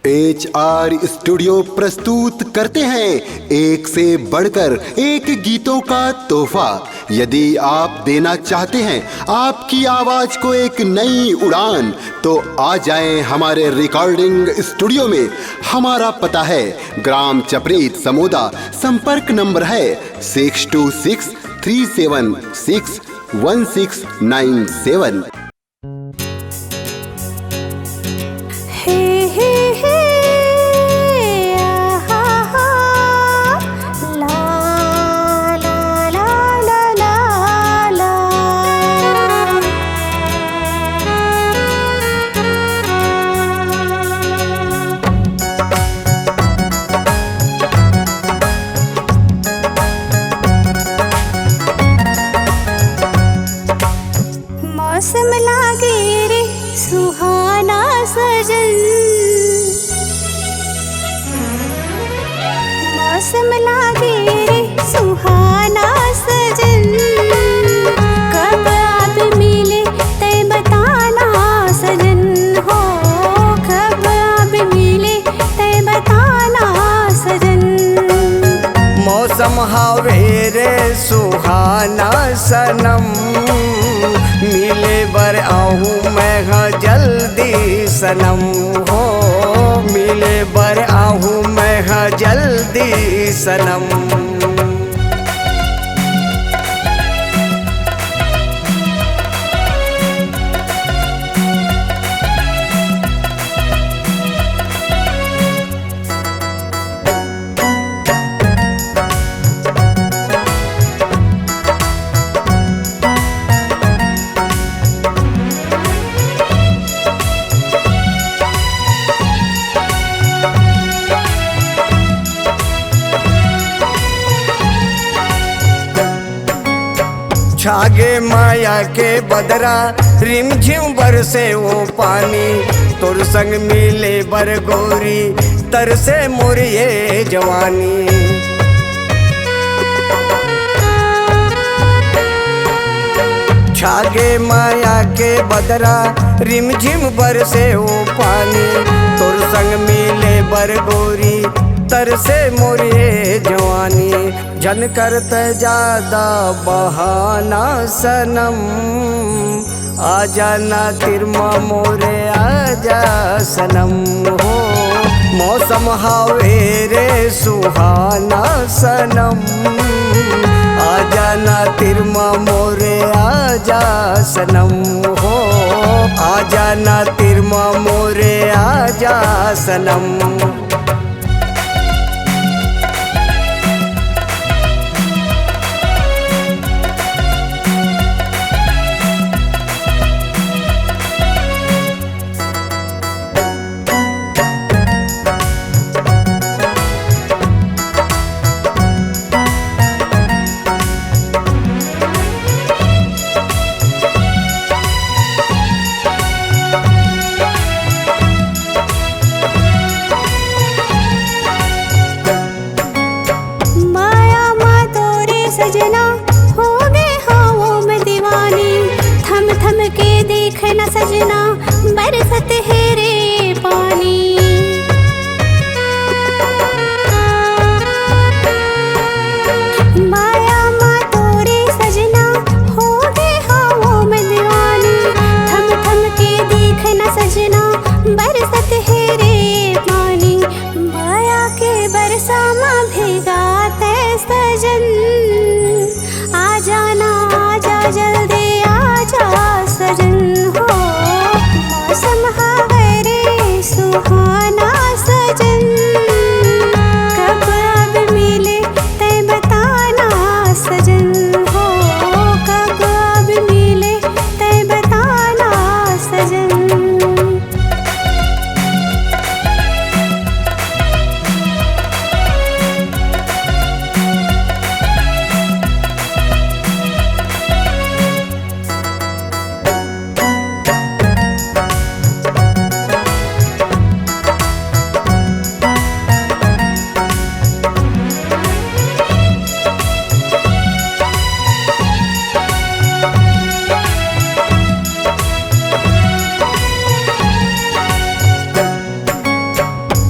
HR studio प्रस्तुत करते हैं एक से बढ़कर एक गीतों का तोहफा। यदि आप देना चाहते हैं आपकी आवाज को एक नई उड़ान, तो आ जाएं हमारे रिकॉर्डिंग स्टूडियो में। हमारा पता है ग्राम चपरीत समोदा। संपर्क नंबर है 6263761697। मौसम लागे रे सुहाना सजन, मौसम लागे रे सुहाना सजन। कब आप मिले तय बताना सजन हो, कब आप मिले तय बताना सजन। मौसम हावे रे सुहाना सनम, मिले बर आहूँ मैं जल्दी सनम हो, मिले बर आहूँ मैं जल्दी सनम। छागे माया के बदरा रिमझिम बरसे वो पानी, तोर संग मिले बर गोरी तरसे मोर ये जवानी। छागे माया के बदरा रिमझिम बरसे वो पानी, तोर संग मिले बर गोरी तरसे मोर ये जवानी। जन करते ज्यादा बहाना सनम, आ जाना तिरमा मोरे आजा सनम हो। मौसम हावे रे सुहाना सनम, आ जाना तिरमा मोरे आजा सनम हो, आ जाना तिरमा मोरे आजा सनम। सजना हो गए हवाओं में दीवानी, थम थम के देखना सजना बरसत है रे पानी। माया माँ तोरे सजना हो गए हवाओं में दीवानी, थम थम के देखना सजना बरसत है रे पानी। माया के बरसा माँ भिगाते सजन, आ जाना आजा जल्दी आजा सजन हो,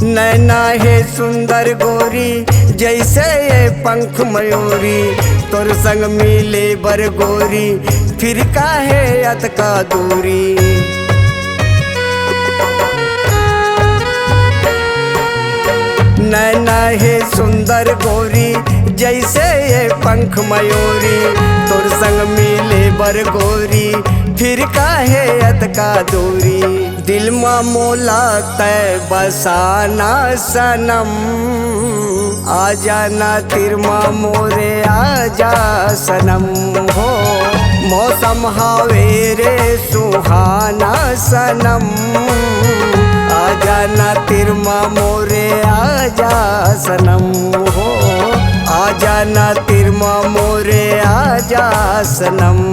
नैना है सुंदर गोरी जैसे ये पंख मयूरी, तोर संग मिले बर गोरी फिर काहे अतका दूरी। नैना है सुंदर गोरी जैसे ये पंख मयूरी, तोर संग मिले बर गोरी फिर काहे अतका दूरी। दिल मा मोला तय बसाना सनम, आ जाना तिरमा मोरे आजा सनम हो। मौसम हावे रे सुहाना सनम, आ जाना तिरमा मोरे आजा सनम हो। आ जाना तिरमा मोरे आजा सनम।